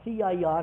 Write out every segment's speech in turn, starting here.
CIR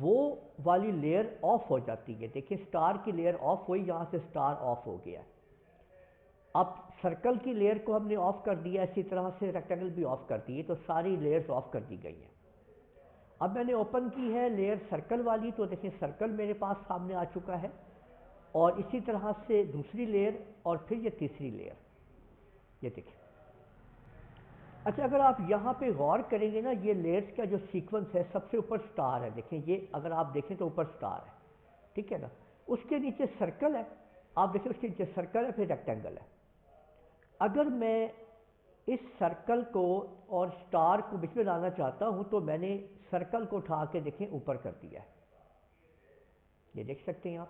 وہ والی layer of ہو جاتی ہے. دیکھیں سٹار کی لیئر آف ہوئی, یہاں سے سٹار آف ہو گیا. اب سرکل کی لیئر کو ہم نے آف کر دیا, اسی طرح سے ریکٹینگل بھی آف کر دیے, تو ساری لیئرز آف کر دی گئی ہیں. اب میں نے اوپن کی ہے لیئر سرکل والی, تو دیکھیں سرکل میرے پاس سامنے آ چکا ہے, اور اسی طرح سے دوسری لیئر, اور پھر یہ تیسری لیئر, یہ دیکھیں. اچھا اگر آپ یہاں پہ غور کریں گے نا, یہ لیئرز کا جو سیکونس ہے, سب سے اوپر سٹار ہے. دیکھیں یہ اگر آپ دیکھیں تو اوپر سٹار ہے, ٹھیک ہے نا. اس کے نیچے سرکل ہے, آپ دیکھیں اس کے نیچے سرکل ہے, پھر ریکٹینگل ہے. اگر میں اس سرکل کو اور سٹار کو بیچ میں لانا چاہتا ہوں, تو میں نے سرکل کو اٹھا کے دیکھیں اوپر کر دیا ہے. یہ دیکھ سکتے ہیں آپ,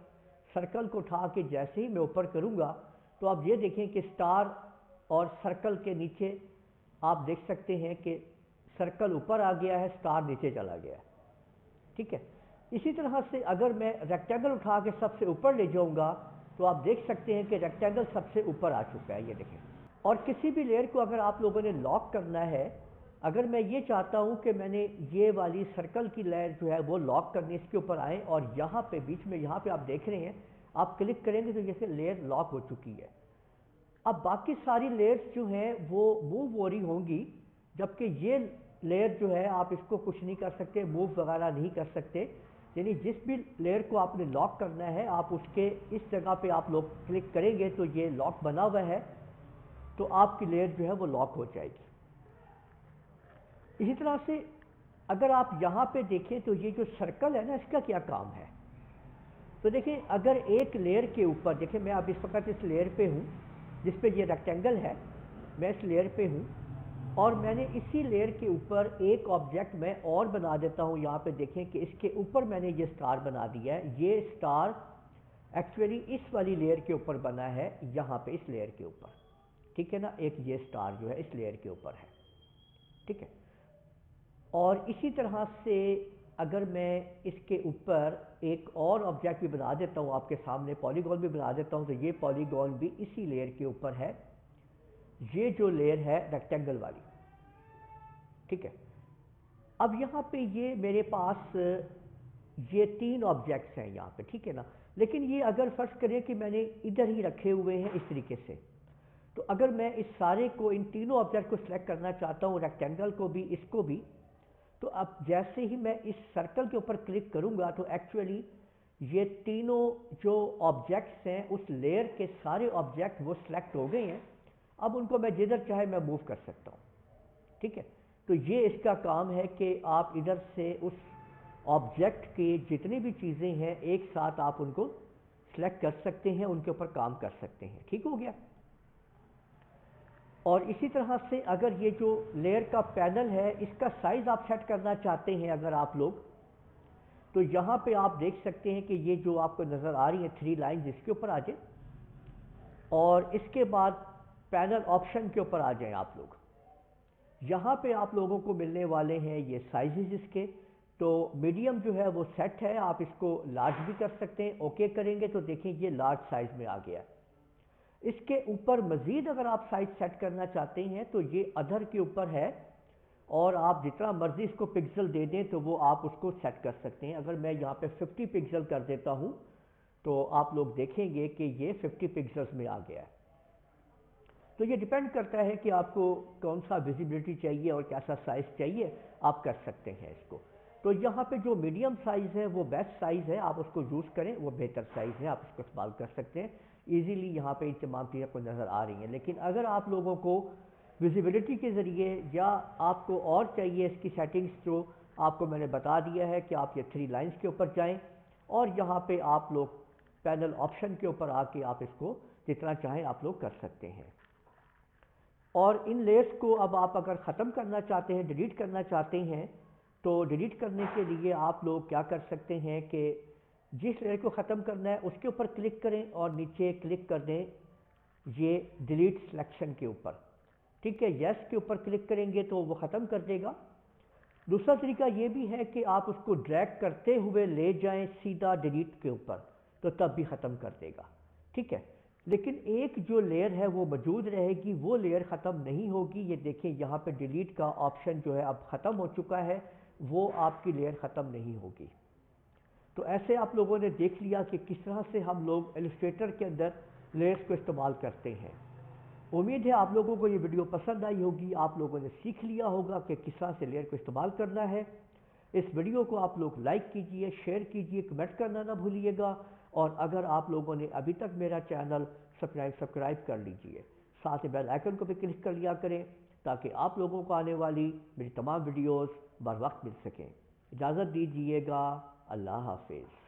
سرکل کو اٹھا کے جیسے ہی میں اوپر کروں گا, تو آپ یہ دیکھیں کہ سٹار اور سرکل کے نیچے آپ دیکھ سکتے ہیں کہ سرکل اوپر آ گیا ہے, سٹار نیچے چلا گیا ہے, ٹھیک ہے. اسی طرح سے اگر میں ریکٹینگل اٹھا کے سب سے اوپر لے جاؤں گا, تو آپ دیکھ سکتے ہیں کہ ریکٹینگل سب سے اوپر آ چکا ہے, یہ دیکھیں. اور کسی بھی لیئر کو اگر آپ لوگوں نے لاک کرنا ہے, اگر میں یہ چاہتا ہوں کہ میں نے یہ والی سرکل کی لیئر جو ہے وہ لاک کرنی, اس کے اوپر آئیں, اور یہاں پہ بیچ میں یہاں پہ آپ دیکھ رہے ہیں, آپ کلک کریں گے تو جیسے لیئر لاک ہو چکی ہے. اب باقی ساری لیئرز جو ہیں وہ موو ہو رہی ہوں گی, جبکہ یہ لیئر جو ہے آپ اس کو کچھ نہیں کر سکتے, موو وغیرہ نہیں کر سکتے. یعنی جس بھی لیئر کو آپ نے لاک کرنا ہے, آپ اس کے اس جگہ پہ آپ لوگ کلک کریں گے تو یہ لاک بنا ہوا ہے, تو آپ کی لیئر جو ہے وہ لاک ہو جائے گی. اسی طرح سے اگر آپ یہاں پہ دیکھیں تو یہ جو سرکل ہے نا, اس کا کیا کام ہے. تو دیکھیں اگر ایک لیئر کے اوپر, دیکھیں میں اب اس وقت اس لیئر پہ ہوں جس پہ یہ ریکٹینگل ہے, میں اس لیئر پہ ہوں, اور میں نے اسی لیئر کے اوپر ایک آبجیکٹ میں اور بنا دیتا ہوں. یہاں پہ دیکھیں کہ اس کے اوپر میں نے یہ سٹار بنا دیا ہے. یہ سٹار ایکچولی اس والی لیئر کے اوپر بنا ہے, یہاں پہ اس لیئر کے اوپر, ٹھیک ہے نا. ایک یہ سٹار جو ہے اس لیئر کے اوپر ہے, ٹھیک ہے. اور اسی طرح سے اگر میں اس کے اوپر ایک اور آبجیکٹ بھی بنا دیتا ہوں, آپ کے سامنے پالیگون بھی بنا دیتا ہوں, تو یہ پالیگون بھی اسی لیئر کے اوپر ہے, یہ جو لیئر ہے ریکٹینگل والی, ٹھیک ہے. اب یہاں پہ یہ میرے پاس یہ تین آبجیکٹس ہیں یہاں پہ, ٹھیک ہے نا. لیکن یہ اگر فرض کریں کہ میں نے ادھر ہی رکھے ہوئے ہیں اس طریقے سے, تو اگر میں اس سارے کو, ان تینوں آبجیکٹ کو سلیکٹ کرنا چاہتا ہوں, ریکٹینگل کو بھی اس کو بھی, تو اب جیسے ہی میں اس سرکل کے اوپر کلک کروں گا, تو ایکچولی یہ تینوں جو آبجیکٹس ہیں اس لیئر کے سارے آبجیکٹ وہ سلیکٹ ہو گئے ہیں. اب ان کو میں جدھر چاہے میں موو کر سکتا ہوں, ٹھیک ہے. تو یہ اس کا کام ہے کہ آپ ادھر سے اس آبجیکٹ کی جتنی بھی چیزیں ہیں ایک ساتھ آپ ان کو سلیکٹ کر سکتے ہیں, ان کے اوپر کام کر سکتے ہیں, ٹھیک ہو گیا. اور اسی طرح سے اگر یہ جو لیئر کا پینل ہے, اس کا سائز آپ سیٹ کرنا چاہتے ہیں اگر آپ لوگ, تو یہاں پہ آپ دیکھ سکتے ہیں کہ یہ جو آپ کو نظر آ رہی ہیں 3 لائنز, اس کے اوپر آ جائیں, اور اس کے بعد پینل آپشن کے اوپر آ جائیں آپ لوگ. یہاں پہ آپ لوگوں کو ملنے والے ہیں یہ سائزز اس کے. تو میڈیم جو ہے وہ سیٹ ہے, آپ اس کو لارج بھی کر سکتے ہیں. اوکے کریں گے تو دیکھیں یہ لارج سائز میں آ گیا. اس کے اوپر مزید اگر آپ سائز سیٹ کرنا چاہتے ہیں تو یہ ادھر کے اوپر ہے, اور آپ جتنا مرضی اس کو پکسل دے دیں تو وہ آپ اس کو سیٹ کر سکتے ہیں. اگر میں یہاں پہ 50 پکسل کر دیتا ہوں تو آپ لوگ دیکھیں گے کہ یہ 50 پکسلز میں آ گیا ہے. تو یہ ڈیپینڈ کرتا ہے کہ آپ کو کون سا ویزیبلٹی چاہیے اور کیسا سائز چاہیے, آپ کر سکتے ہیں اس کو. تو یہاں پہ جو میڈیم سائز ہے وہ بیسٹ سائز ہے, آپ اس کو یوز کریں, وہ بہتر سائز ہے, آپ اس کو استعمال کر سکتے ہیں. ایزیلی یہاں پہ ان تمام چیزیں کو نظر آ رہی ہیں. لیکن اگر آپ لوگوں کو ویزیبلٹی کے ذریعے یا آپ کو اور چاہیے اس کی سیٹنگز, جو آپ کو میں نے بتا دیا ہے کہ آپ یہ 3 لائنز کے اوپر جائیں, اور یہاں پہ آپ لوگ پینل آپشن کے اوپر آ کے آپ اس کو جتنا چاہیں آپ لوگ کر سکتے ہیں. اور ان لیئرز کو اب آپ اگر ختم کرنا چاہتے ہیں, ڈیلیٹ کرنا چاہتے ہیں, تو ڈیلیٹ کرنے کے لیے آپ لوگ کیا کر سکتے ہیں کہ جس لیئر کو ختم کرنا ہے اس کے اوپر کلک کریں, اور نیچے کلک کر دیں یہ ڈیلیٹ سلیکشن کے اوپر, ٹھیک ہے. یس کے اوپر کلک کریں گے تو وہ ختم کر دے گا. دوسرا طریقہ یہ بھی ہے کہ آپ اس کو ڈریگ کرتے ہوئے لے جائیں سیدھا ڈیلیٹ کے اوپر, تو تب بھی ختم کر دے گا, ٹھیک ہے. لیکن ایک جو لیئر ہے وہ موجود رہے گی, وہ لیئر ختم نہیں ہوگی. یہ دیکھیں یہاں پہ ڈیلیٹ کا آپشن جو ہے اب ختم ہو چکا ہے, وہ آپ کی لیئر ختم نہیں ہوگی. تو ایسے آپ لوگوں نے دیکھ لیا کہ کس طرح سے ہم لوگ ایلسٹریٹر کے اندر لیئرز کو استعمال کرتے ہیں۔ امید ہے آپ لوگوں کو یہ ویڈیو پسند آئی ہوگی، آپ لوگوں نے سیکھ لیا ہوگا کہ کس طرح سے لیئر کو استعمال کرنا ہے۔ اس ویڈیو کو آپ لوگ لائک کیجئے، شیئر کیجئے، کمنٹ کرنا نہ بھولیے گا، اور اگر آپ لوگوں نے ابھی تک میرا چینل سبسکرائب کر لیجئے، ساتھ ہی بیل آئیکن کو بھی کلک کر لیا کریں تاکہ آپ لوگوں کو آنے والی میری تمام ویڈیوز بر وقت مل سکیں۔ اجازت دیجئے گا، اللہ حافظ۔